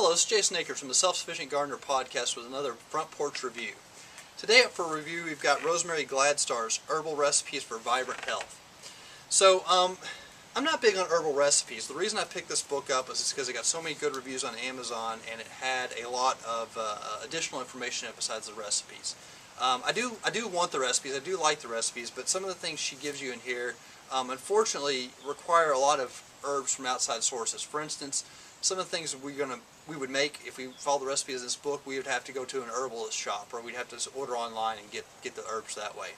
Hello, it's Jason Akers from the Self-Sufficient Gardener podcast with another Front Porch review. Today up for review we've got Rosemary Gladstarr's Herbal Recipes for Vibrant Health. So, I'm not big on herbal recipes. The reason I picked this book up is because it got so many good reviews on Amazon and it had a lot of additional information besides the recipes. I do want the recipes, I do like the recipes, but some of the things she gives you in here unfortunately require a lot of herbs from outside sources. For instance, some of the things we would make if we follow the recipes in this book, we would have to go to an herbalist shop, or we'd have to order online and get the herbs that way.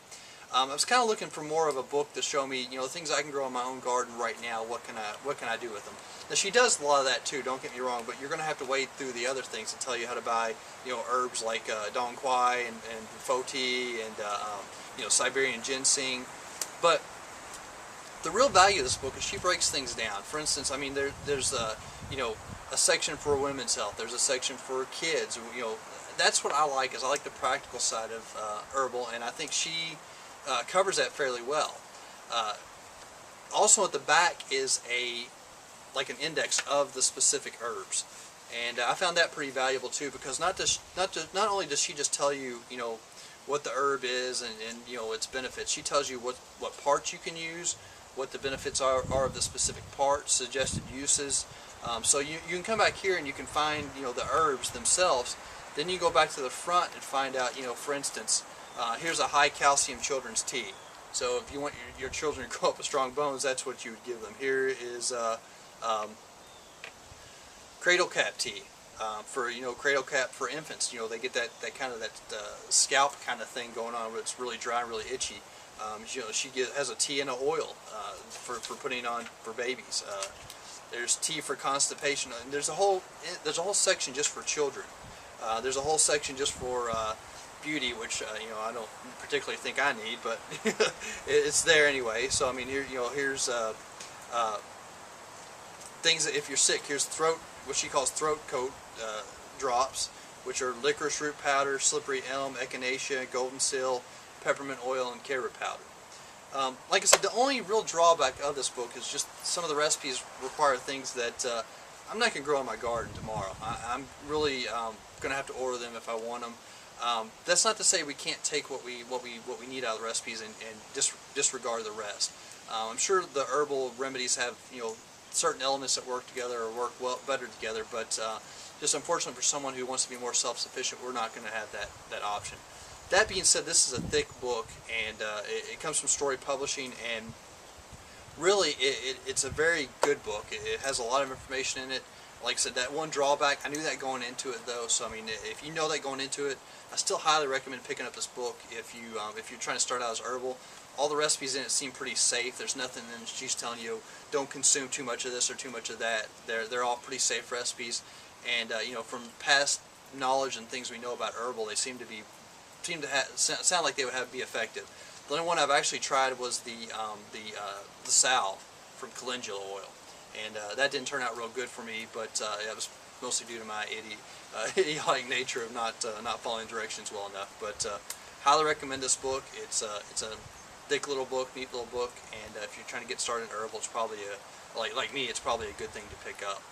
I was kind of looking for more of a book to show me, you know, things I can grow in my own garden right now. What can I do with them? Now she does a lot of that too. Don't get me wrong, but you're going to have to wade through the other things to tell you how to buy, you know, herbs like dong quai and foti and you know, Siberian ginseng. But the real value of this book is she breaks things down. For instance, I mean, there's you know, a section for women's health. There's a section for kids. You know, that's what I like. Is I like the practical side of herbal, and I think she covers that fairly well. Also at the back is like an index of the specific herbs, and I found that pretty valuable too, because not only does she just tell you, you know, what the herb is and you know, its benefits. She tells you what parts you can use, what the benefits are of the specific parts, suggested uses. So you can come back here and you can find, you know, the herbs themselves. Then you go back to the front and find out, you know, for instance, here's a high calcium children's tea. So if you want your children to grow up with strong bones, that's what you would give them. Here is cradle cap tea for, you know, cradle cap for infants. You know, they get that kind of scalp kind of thing going on where it's really dry, really itchy. You know, she has a tea and an oil for putting on for babies. There's tea for constipation, and there's a whole section just for children. There's a whole section just for beauty, which you know, I don't particularly think I need, but it's there anyway. So I mean, here, you know, here's things that if you're sick. Here's what she calls throat coat drops, which are licorice root powder, slippery elm, echinacea, golden seal, peppermint oil, and carrot powder. Like I said, the only real drawback of this book is just some of the recipes require things that I'm not going to grow in my garden tomorrow. I'm really going to have to order them if I want them. That's not to say we can't take what we need out of the recipes and disregard the rest. I'm sure the herbal remedies have, you know, certain elements that work together or work better together, but just unfortunately for someone who wants to be more self-sufficient, we're not going to have that option. That being said, this is a thick book, and it comes from Story Publishing, and really it's a very good book. It has a lot of information in it. Like I said, that one drawback, I knew that going into it though, so I mean, if you know that going into it, I still highly recommend picking up this book if you're trying to start out as herbal. All the recipes in it seem pretty safe. There's nothing that she's telling you, don't consume too much of this or too much of that. They're all pretty safe recipes, and you know, from past knowledge and things we know about herbal, they seem to sound like they would be effective. The only one I've actually tried was the salve from calendula oil, and that didn't turn out real good for me, but that was mostly due to my idiotic nature of not following directions well enough. But highly recommend this book. It's a thick little book, neat little book, and if you're trying to get started in herbal, it's probably like me, it's probably a good thing to pick up.